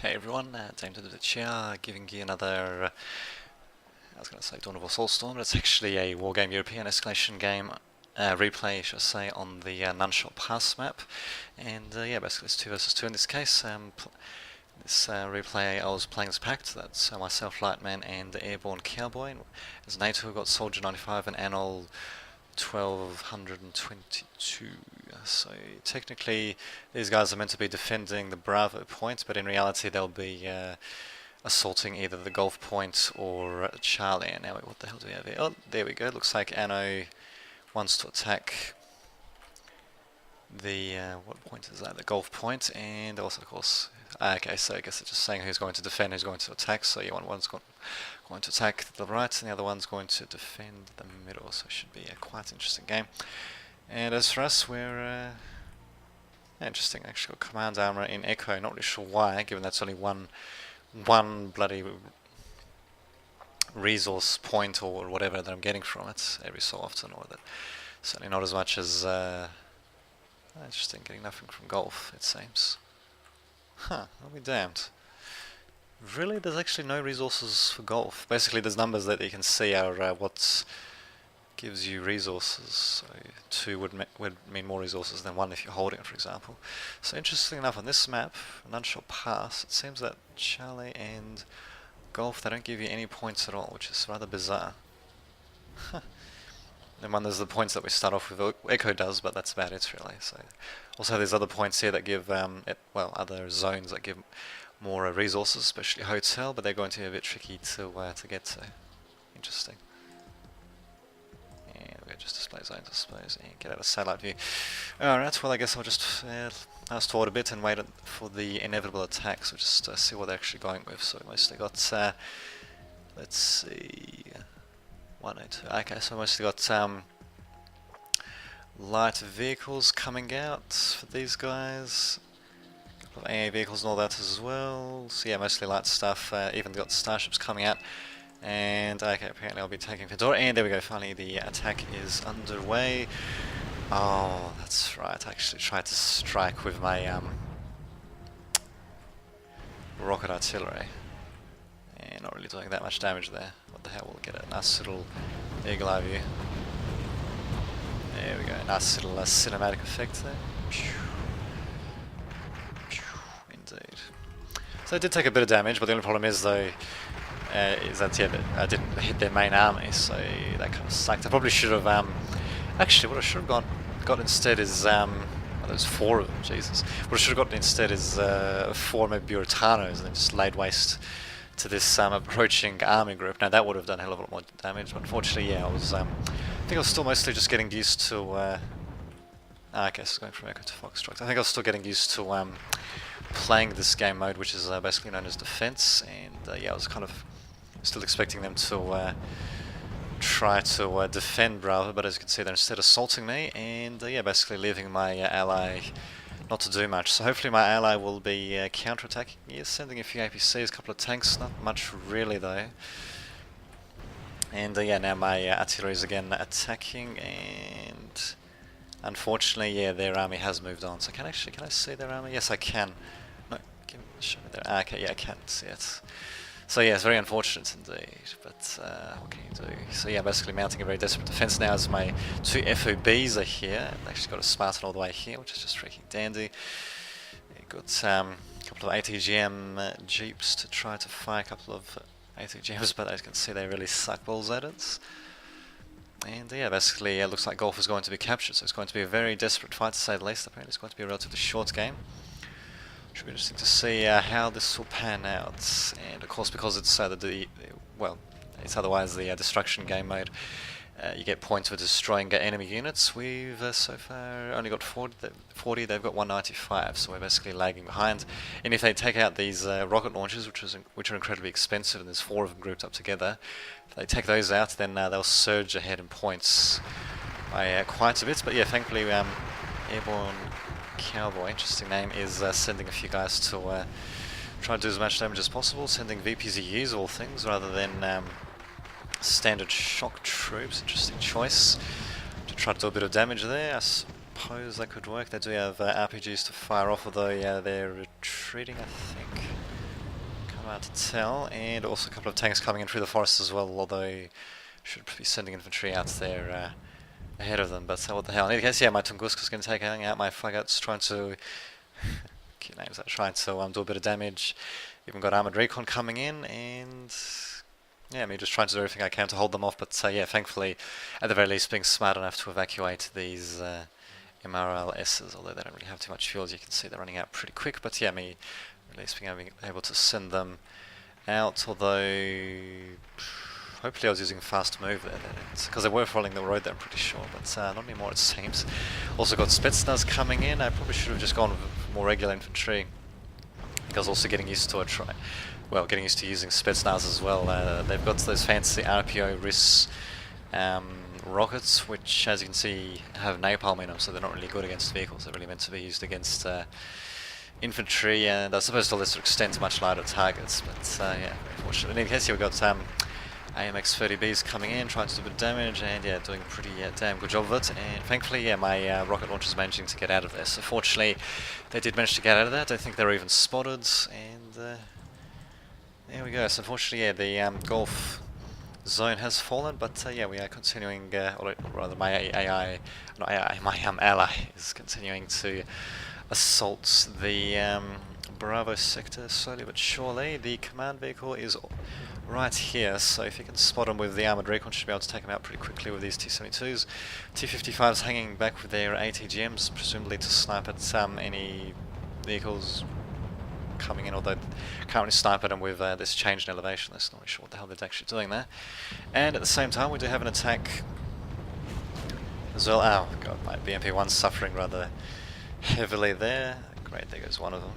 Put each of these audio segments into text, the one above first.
Hey everyone, Dame to the Chair, giving you another, I was going to say Dawn of War Soulstorm, but it's actually a Wargame European Escalation game replay, should I say, on the Nunshot Pass map. And yeah, basically it's 2 versus 2 in this case. This replay I was playing as Pact, that's myself, Lightman, and the Airborne Cowboy. As NATO, we've got Soldier 95 and Anol 1222. So technically these guys are meant to be defending the Bravo point, but in reality they'll be assaulting either the Golf point or Charlie. And now what the hell do we have here? Oh, there we go. Looks like Anno wants to attack the what point is that? The Golf point, and also of course okay, so I guess it's just saying who's going to defend, who's going to attack. So yeah, one's going to attack the right, and the other one's going to defend the middle. So it should be a quite interesting game. And as for us, we're interesting. Actually, got command armor in Echo. Not really sure why, given that's only one bloody resource point or whatever that I'm getting from it every so often, or that certainly not as much as interesting. Getting nothing from Golf, it seems. Huh? I'll be damned. Really, there's actually no resources for Golf. Basically, there's numbers that you can see are what gives you resources. So 2 would mean more resources than 1 if you're holding it, for example. So interesting enough, on this map, Nunshot Pass, it seems that Charlie and Golf, they don't give you any points at all, which is rather bizarre. And one, there's the points that we start off with, Echo does, but that's about it really. So also there's other points here that give, other zones that give more resources, especially Hotel, but they're going to be a bit tricky to get to. Interesting. And we'll just display zones, I suppose, and get out of satellite view. Alright, well I guess I'll just fast forward a bit and wait for the inevitable attacks. We'll just see what they're actually going with. So we mostly got, let's see, 102. Okay, so I mostly got light vehicles coming out for these guys. A couple of AA vehicles and all that as well. So yeah, mostly light stuff. Even got starships coming out. And okay, apparently I'll be taking Fedora. And there we go, finally the attack is underway. Oh, that's right. I actually tried to strike with my rocket artillery. And not really doing that much damage there. What the hell, we'll get a nice little eagle eye view. There we go, nice little cinematic effect there. Indeed. So I did take a bit of damage, but the only problem is though, is that yeah, I didn't hit their main army, so that kind of sucked. I probably should have, actually what I should have got instead is, well, there's 4 of them, Jesus. What I should have gotten instead is 4 maybe Buritanos, and then just laid waste to this approaching army group. Now that would have done a hell of a lot more damage, but unfortunately, yeah, I was, I think I was still mostly just getting used to, I guess going from Echo to Foxtrot. I think I was still getting used to playing this game mode, which is basically known as defense, and yeah, I was kind of still expecting them to try to defend Bravo, but as you can see, they're instead assaulting me, and yeah, basically leaving my ally not to do much. So hopefully my ally will be counter-attacking. Yes, sending a few APCs, a couple of tanks, not much really though. And yeah, now my artillery is again attacking, and unfortunately, yeah, their army has moved on. So can I see their army? Yes, I can. No, show me their. Okay, yeah, I can see it. So yeah, it's very unfortunate indeed, but what can you do? So yeah, basically mounting a very desperate defense now as my 2 FOBs are here. They actually got a Spartan all the way here, which is just freaking dandy. You've got a couple of ATGM jeeps to try to fire a couple of ATGMs, but as you can see, they really suck balls at it. And yeah, basically it looks like Golf is going to be captured, so it's going to be a very desperate fight to say the least. Apparently it's going to be a relatively short game. Should be interesting to see how this will pan out, and of course because it's it's otherwise the destruction game mode, you get points for destroying enemy units. We've so far only got 40, they've got 195, so we're basically lagging behind. And if they take out these rocket launchers, which are incredibly expensive, and there's 4 of them grouped up together, if they take those out, then they'll surge ahead in points by quite a bit. But yeah, thankfully Airborne Cowboy, interesting name, is sending a few guys to try to do as much damage as possible, sending VPZUs all things rather than standard shock troops. Interesting choice to try to do a bit of damage there. I suppose that could work. They do have RPGs to fire off, although yeah, they're retreating, I think. hard to tell. And also a couple of tanks coming in through the forest as well, although should be sending infantry out there ahead of them. But what the hell? In any case, yeah, my Tunguska's going to take out my Flagouts, trying to cute names, trying to do a bit of damage. Even got armored recon coming in, and yeah, me just trying to do everything I can to hold them off. But yeah, thankfully, at the very least, being smart enough to evacuate these MRLSs, although they don't really have too much fuel, as you can see, they're running out pretty quick. But yeah, me at least being able to send them out, although hopefully I was using fast move there, because they were following the road there, I'm pretty sure, but not anymore it seems. Also got Spetsnaz coming in. I probably should have just gone with more regular infantry, because also getting used to getting used to using Spetsnaz as well. They've got those fancy RPO RIS rockets, which as you can see have napalm in them, so they're not really good against vehicles. They're really meant to be used against infantry, and I suppose to a lesser extent much lighter targets, but yeah, unfortunately. In any case, here we've got AMX-30Bs coming in, trying to do a bit of damage, and yeah, doing a pretty damn good job of it. And thankfully, yeah, my rocket launchers managing to get out of there. So fortunately, they did manage to get out of there. I don't think they were even spotted, and there we go. So unfortunately, yeah, the Gulf zone has fallen, but yeah, we are continuing, or rather my my ally is continuing to assault the Bravo sector slowly but surely. The command vehicle is right here, so if you can spot him with the armoured recon, should be able to take him out pretty quickly with these T-72s. T-55s hanging back with their ATGMs, presumably to snipe at any vehicles coming in, although currently snipe at them with this change in elevation. That's not really sure what the hell they're actually doing there. And at the same time, we do have an attack as well. Oh god, my BMP-1's suffering rather heavily there. Great, there goes one of them.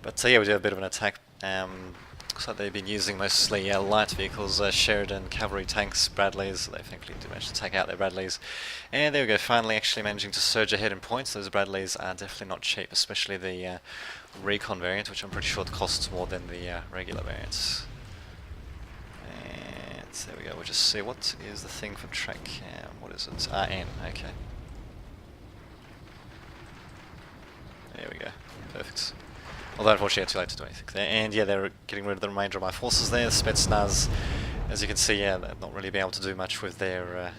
But yeah, we do have a bit of an attack. Looks like they've been using mostly light vehicles, Sheridan cavalry tanks, Bradleys. They thankfully do manage to take out their Bradleys. And there we go, finally actually managing to surge ahead in points. Those Bradleys are definitely not cheap, especially the recon variant, which I'm pretty sure costs more than the regular variants. And there we go, we'll just see what is the thing for track cam. What is it? N, okay. There we go, perfect. Although unfortunately too late to do anything there. And yeah, they're getting rid of the remainder of my forces there. Spetsnaz, as you can see, yeah, they're not really being able to do much with their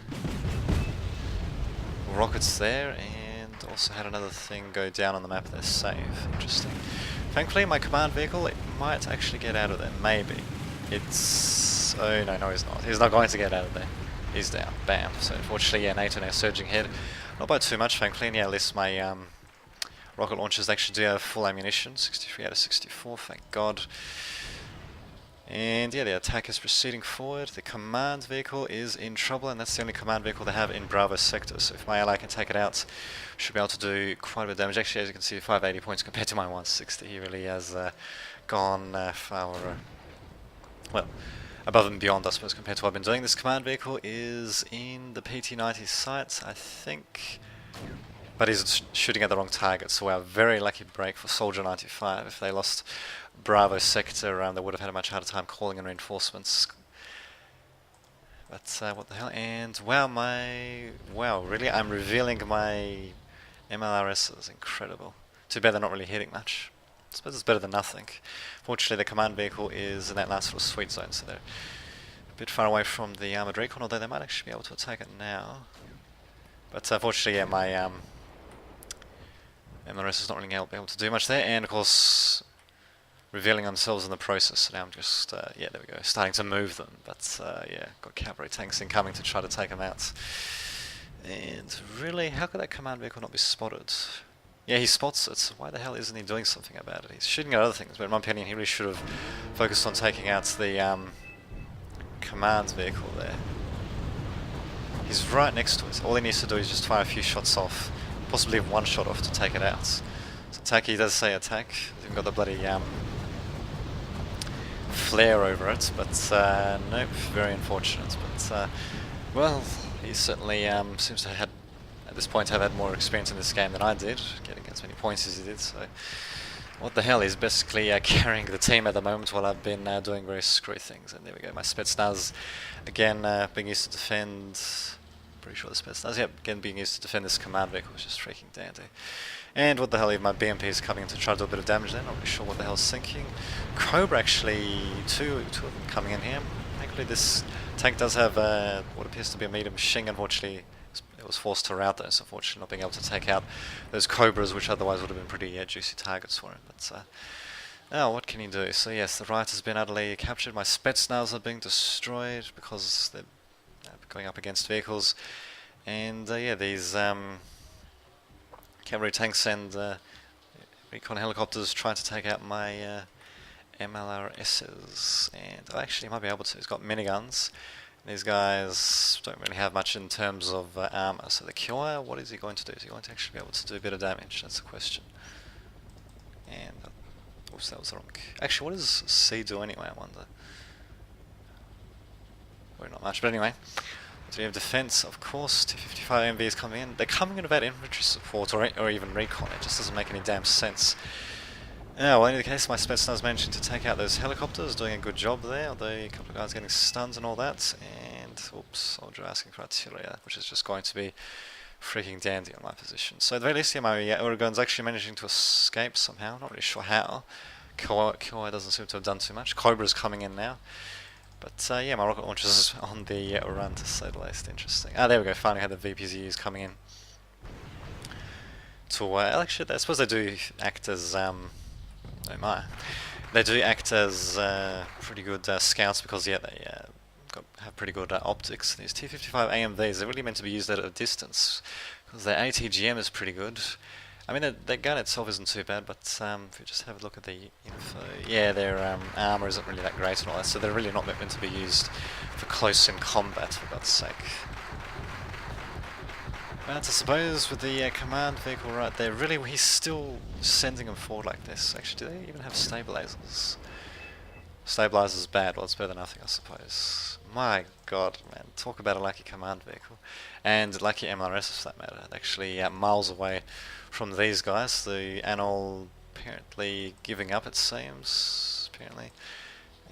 rockets there. And also had another thing go down on the map there, save. Interesting. Thankfully my command vehicle, it might actually get out of there, maybe. It's... oh no, he's not. He's not going to get out of there. He's down. Bam. So unfortunately, yeah, NATO now surging ahead. Not by too much, thankfully, and yeah, at least my rocket launchers actually do have full ammunition, 63 out of 64, thank god. And yeah, the attack is proceeding forward. The command vehicle is in trouble, and that's the only command vehicle they have in Bravo sector, so if my ally can take it out, should be able to do quite a bit of damage. Actually, as you can see, 580 points compared to my 160. He really has gone far, well, above and beyond, I suppose, compared to what I've been doing. This command vehicle is in the PT-90 sights, I think. But he's shooting at the wrong target, so a very lucky break for Soldier 95. If they lost Bravo sector, they would have had a much harder time calling in reinforcements. But what the hell? And wow, really? I'm revealing my MLRSs. Incredible. Too bad they're not really hitting much. I suppose it's better than nothing. Fortunately, the command vehicle is in that last little sweet zone, so they're a bit far away from the armoured recon, although they might actually be able to attack it now. But unfortunately, yeah, my MLRS is not really able to do much there, and of course revealing themselves in the process. So now I'm just, yeah, there we go, starting to move them, but yeah, got cavalry tanks incoming to try to take them out. And really, how could that command vehicle not be spotted? Yeah, he spots it, so why the hell isn't he doing something about it? He's shooting at other things, but in my opinion he really should have focused on taking out the command vehicle there. He's right next to it. All he needs to do is just fire a few shots off, possibly one shot off to take it out. So attack, he does say attack. He's even got the bloody flare over it, but nope, very unfortunate. But well, he certainly seems to have had, at this point, have had more experience in this game than I did, getting as many points as he did. So what the hell, he's basically carrying the team at the moment while I've been doing very screwy things. And there we go, my Spetsnaz again being used to defend. Pretty sure the Spetsnaz, yep, again being used to defend this command vehicle, which is freaking dandy. And what the hell, even my BMP is coming in to try to do a bit of damage there, not really sure what the hell's thinking. Cobra actually, two of them coming in here. Thankfully this tank does have what appears to be a medium machine. Unfortunately it was forced to rout those, unfortunately not being able to take out those Cobras, which otherwise would have been pretty juicy targets for him. But oh, what can you do? So yes, the right has been utterly captured. My Spetsnaz are being destroyed because they're going up against vehicles. And yeah, these cavalry tanks and recon helicopters trying to take out my MLRSs. And actually he might be able to. He's got miniguns. These guys don't really have much in terms of armor. So the Kiowa, what is he going to do? Is he going to actually be able to do a bit of damage? That's the question. And oops, that was wrong. Actually, what does C do anyway, I wonder? Probably not much, but anyway. So we have defense, of course. 255 MVs coming in. They're coming in without infantry support or even recon. It just doesn't make any damn sense. Well, in any case, my Spetsnaz managing to take out those helicopters, doing a good job there, although a couple of guys getting stunned and all that. And, oops, soldier asking for artillery, which is just going to be freaking dandy on my position. So at the very least, yeah, my Oregon's actually managing to escape somehow. Not really sure how. Kiowa doesn't seem to have done too much. Cobra's coming in now. But yeah, my rocket launcher's on the run, to say the least. Interesting. Ah, there we go. Finally had the VPZUs coming in. To actually, I suppose they do act as oh my, they do act as pretty good scouts because yeah, they have pretty good optics. These T-55 AMVs, they're really meant to be used at a distance because their ATGM is pretty good. I mean, their gun itself isn't too bad, but if you just have a look at the info, yeah, their armor isn't really that great and all that, so they're really not meant to be used for close-in combat, for God's sake. But I suppose with the command vehicle right there, really, he's still sending them forward like this. Actually, do they even have stabilizers? Stabilizers bad, well, it's better than nothing, I suppose. My god, man, talk about a lucky command vehicle. And lucky MLRS, for that matter. Actually, miles away from these guys. The Anol apparently giving up, it seems, apparently.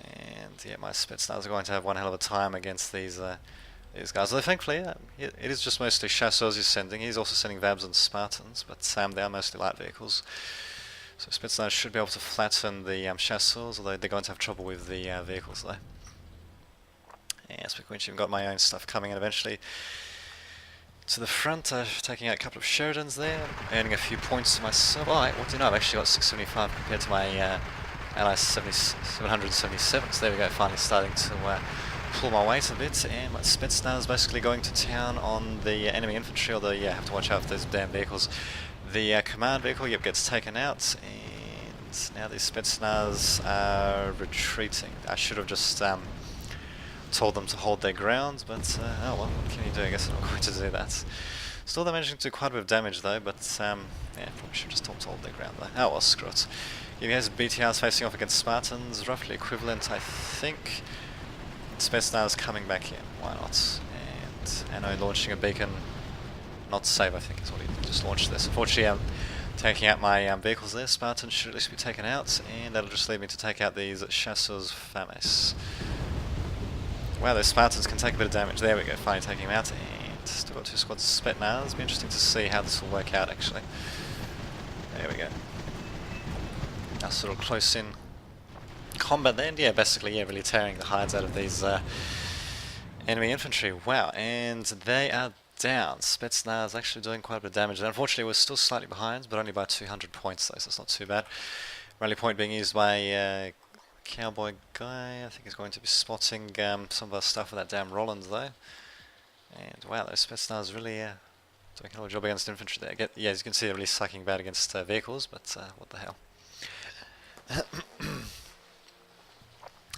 And yeah, my Spetsnaz are going to have one hell of a time against these guys. Although thankfully, it is just mostly chasseurs he's sending. He's also sending Vabs and Spartans, but they are mostly light vehicles. So Spetsnaz should be able to flatten the chasseurs, although they're going to have trouble with the vehicles though. Yeah, speaking of which, I've got my own stuff coming in eventually. To the front, taking out a couple of Sheridans there, earning a few points to myself. Oh, what do you know, I've actually got 675 compared to my Ally 777, so there we go, finally starting to pull my weight a bit, and my Spetsnaz basically going to town on the enemy infantry, although yeah, I have to watch out for those damn vehicles. The command vehicle, yep, gets taken out, and now these Spetsnaz are retreating. I should have just told them to hold their ground, but oh well, what can you do? I guess I'm not going to do that. Still they're managing to do quite a bit of damage though, but yeah, probably should just told to hold their ground though. Oh well, screw it. You guys, BTRs facing off against Spartans, roughly equivalent, I think. Spetsnaz coming back in, why not? And Anno launching a beacon, not save I think is what he just launched this. Unfortunately I'm taking out my vehicles there. Spartans should at least be taken out, and that'll just leave me to take out these chasseurs fames. Wow, those Spartans can take a bit of damage. There we go, finally taking him out, and still got 2 squads of Spetsnaz. It'll be interesting to see how this will work out actually. There we go. Now sort of close in combat then, yeah, basically, yeah, really tearing the hides out of these enemy infantry. Wow, and they are down. Spetsnaz actually doing quite a bit of damage. And unfortunately, we're still slightly behind, but only by 200 points though, so it's not too bad. Rally point being used by Cowboy Guy. I think he's going to be spotting some of our stuff with that damn Roland though. And wow, those Spetsnaz really doing a hell of a job against infantry there. Yeah, as you can see, they're really sucking bad against vehicles, but what the hell.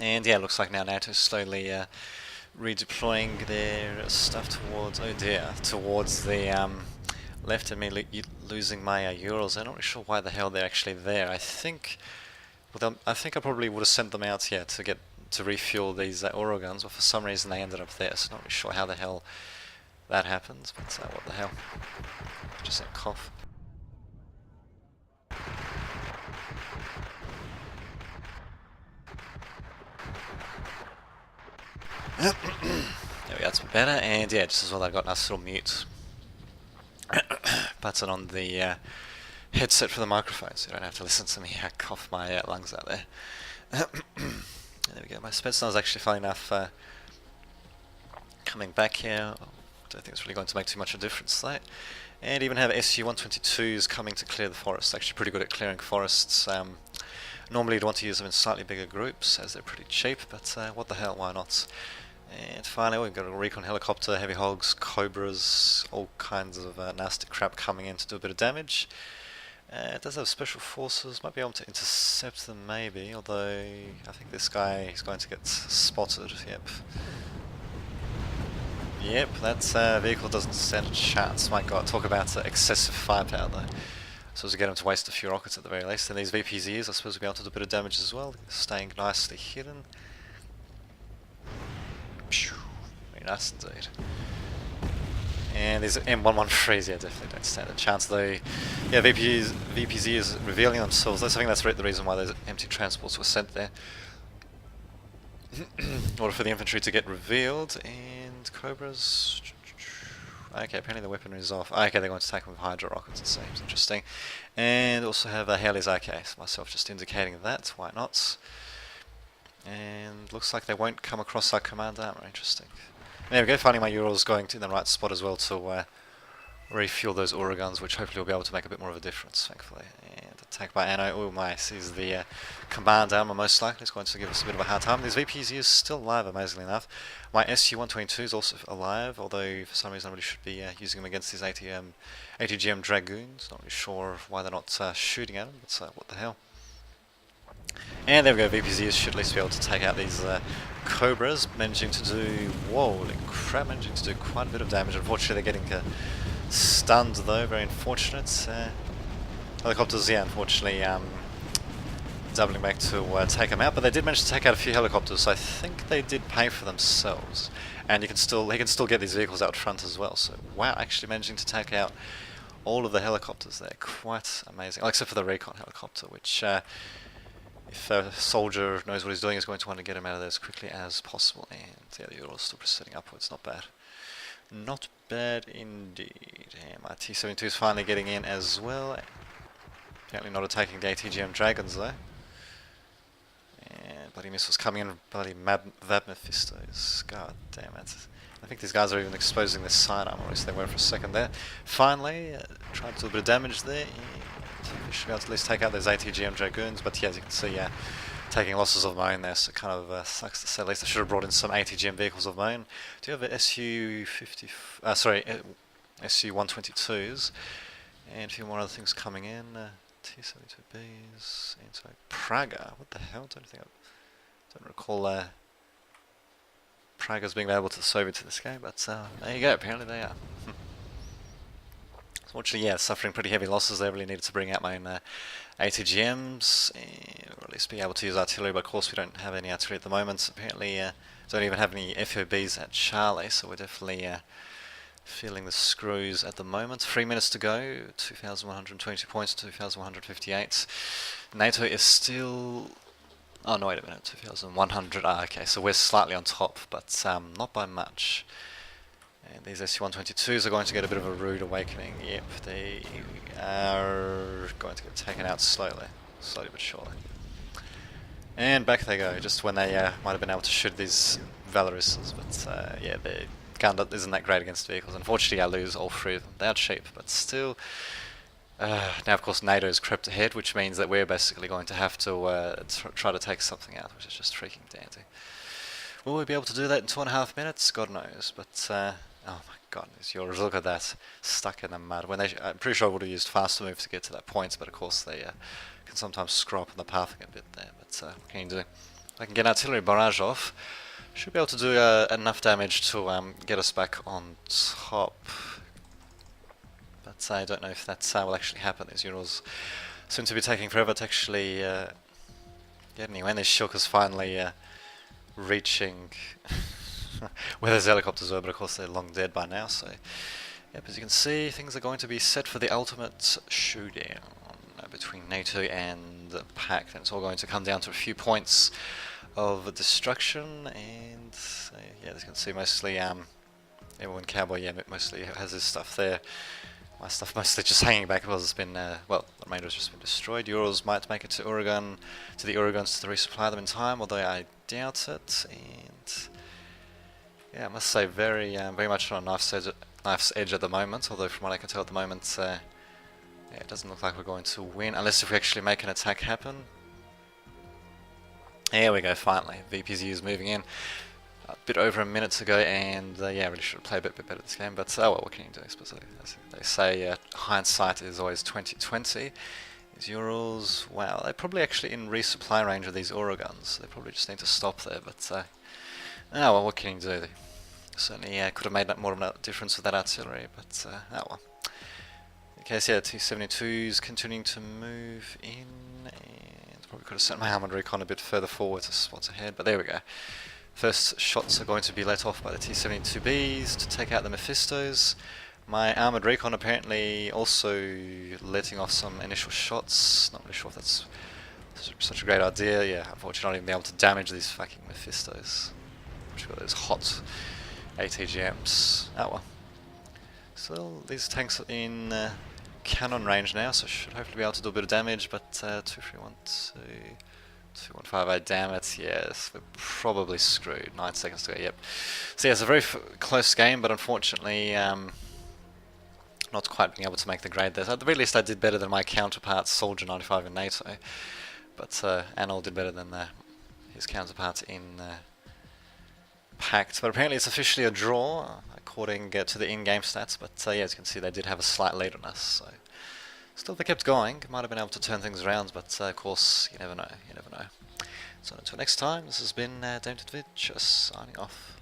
And yeah, it looks like now NATO's slowly redeploying their stuff towards, oh dear, towards the left, and me losing my Urals. I'm not really sure why the hell they're actually there. I think, well, I think I probably would have sent them out here to refuel these Oroguns, but for some reason they ended up there, so not really sure how the hell that happens, but what the hell. Just a cough. There we go, that's a bit better, and yeah, just as well I got a nice little mute button on the headset for the microphone, so you don't have to listen to me cough my lungs out there. There we go. My Spetsnaz actually, funny enough, coming back here. I don't think it's really going to make too much of a difference though. And even have SU-122s coming to clear the forest. Actually pretty good at clearing forests. Normally you'd want to use them in slightly bigger groups as they're pretty cheap, but what the hell, why not? And finally we've got a recon helicopter, heavy hogs, cobras, all kinds of nasty crap coming in to do a bit of damage. It does have special forces, might be able to intercept them maybe, although I think this guy is going to get spotted, yep. Yep, that vehicle doesn't stand a chance. My god, talk about excessive firepower though. So as to get him to waste a few rockets at the very least. And these VPZs, I suppose we'll be able to do a bit of damage as well, staying nicely hidden. Very nice indeed. And these M113s, yeah, definitely don't stand a chance though. Yeah, VPZ is revealing themselves. I think that's the reason why those empty transports were sent there. In order for the infantry to get revealed. And Cobras... Okay, apparently the weaponry is off. Okay, they're going to attack them with Hydra rockets, it seems interesting. And also have Haley's okay, so myself just indicating that, why not? And looks like they won't come across our command armor, interesting. There we go, finally my Ural's going to the right spot as well to refuel those aura guns, which hopefully will be able to make a bit more of a difference, thankfully. And attack by Anno, oh my, sees the command armor most likely, it's going to give us a bit of a hard time. This VPZ is still alive, amazingly enough. My SU-122 is also alive, although for some reason I really should be using them against these ATGM Dragoons. Not really sure why they're not shooting at them, but what the hell. And there we go, VPZs should at least be able to take out these Cobras, managing to do, whoa, holy crap, managing to do quite a bit of damage. Unfortunately they're getting stunned though, very unfortunate. Helicopters, yeah, unfortunately doubling back to take them out, but they did manage to take out a few helicopters, so I think they did pay for themselves. And he can still get these vehicles out front as well, so wow, actually managing to take out all of the helicopters there, quite amazing. Except for the recon helicopter, which if a soldier knows what he's doing, is going to want to get him out of there as quickly as possible. And yeah, the Ural's still proceeding upwards, not bad. Not bad indeed. And my T-72 is finally getting in as well. Apparently not attacking the ATGM Dragons though. And bloody missiles coming in, bloody Vab Mephistos. God damn it. I think these guys are even exposing their sidearm, or at least they were for a second there. Finally, tried to do a bit of damage there. We should be able to at least take out those ATGM Dragoons, but yeah, as you can see, taking losses of my own there, so it kind of sucks to say. At least I should have brought in some ATGM vehicles of my own. Do you have an SU-122s, and a few more other things coming in. T-72Bs, anti-Praga, what the hell, don't recall Praga's being able to Soviets in this game, but there you go, apparently they are. Unfortunately, yeah, suffering pretty heavy losses there. Really needed to bring out my own ATGMs, or at least be able to use artillery, but of course we don't have any artillery at the moment. Apparently don't even have any FOBs at Charlie, so we're definitely feeling the screws at the moment. 3 minutes to go, 2,120 points, 2,158. NATO is still... Oh no, wait a minute, 2,100. Ah, okay, so we're slightly on top, but not by much. And these SU-122s are going to get a bit of a rude awakening. Yep, they are going to get taken out slowly but surely. And back they go, just when they might have been able to shoot these Valorisas, but yeah, their gun isn't that great against vehicles. Unfortunately, I lose all three of them. They are cheap, but still. Now, of course, NATO's crept ahead, which means that we're basically going to have to try to take something out, which is just freaking dandy. Will we be able to do that in 2.5 minutes? God knows, but oh my goodness, look at that, stuck in the mud. I'm pretty sure I would have used faster move to get to that point, but of course they can sometimes screw up on the pathing a bit there, but what can you do? I can get artillery barrage off, should be able to do enough damage to get us back on top. But I don't know if that will actually happen. These Urals seem to be taking forever to actually get anywhere. And this Shilk is finally reaching where those helicopters were, but of course they're long dead by now, so yep, as you can see, things are going to be set for the ultimate showdown between NATO and the Pact, and it's all going to come down to a few points of destruction. And yeah, as you can see, mostly everyone Cowboy, yeah, mostly has his stuff there my stuff mostly just hanging back because it's been, well, the remainder has just been destroyed. Urals might make it to Oregon, to the Oregons to resupply them in time, although I doubt it. And yeah, I must say very much on a knife's edge at the moment, although from what I can tell at the moment, yeah, it doesn't look like we're going to win, unless if we actually make an attack happen. There we go, finally. VPZ is moving in. A bit over a minute ago, and yeah, really should have played a bit better this game, but oh well, what can you do? I suppose they say hindsight is always 20/20. These Urals, wow, they're probably actually in resupply range of these Oregons. They probably just need to stop there, but oh well, what can you do? They certainly could have made more of a difference with that artillery, but oh well. Okay, so yeah, T-72's continuing to move in, and probably could have sent my armoured recon a bit further forward to spots ahead, but there we go. First shots are going to be let off by the T-72Bs to take out the Mephistos. My armoured recon apparently also letting off some initial shots. Not really sure if that's such a great idea. Yeah, unfortunately not even be able to damage these fucking Mephistos. Which got those hot ATGMs. Oh well. So these tanks are in cannon range now, so should hopefully be able to do a bit of damage, but 2-3-1-2... 2-1-5, damn it, yes, we're probably screwed. 9 seconds to go, yep. So yeah, it's a very close game, but unfortunately not quite being able to make the grade there. So at the very least I did better than my counterpart, Soldier 95 in NATO, but Anil did better than his counterpart in Pact. But apparently it's officially a draw, according to the in-game stats, but yeah, as you can see they did have a slight lead on us, so... Still, they kept going. Might have been able to turn things around, but of course, you never know. You never know. So until next time, this has been David Vidge, signing off.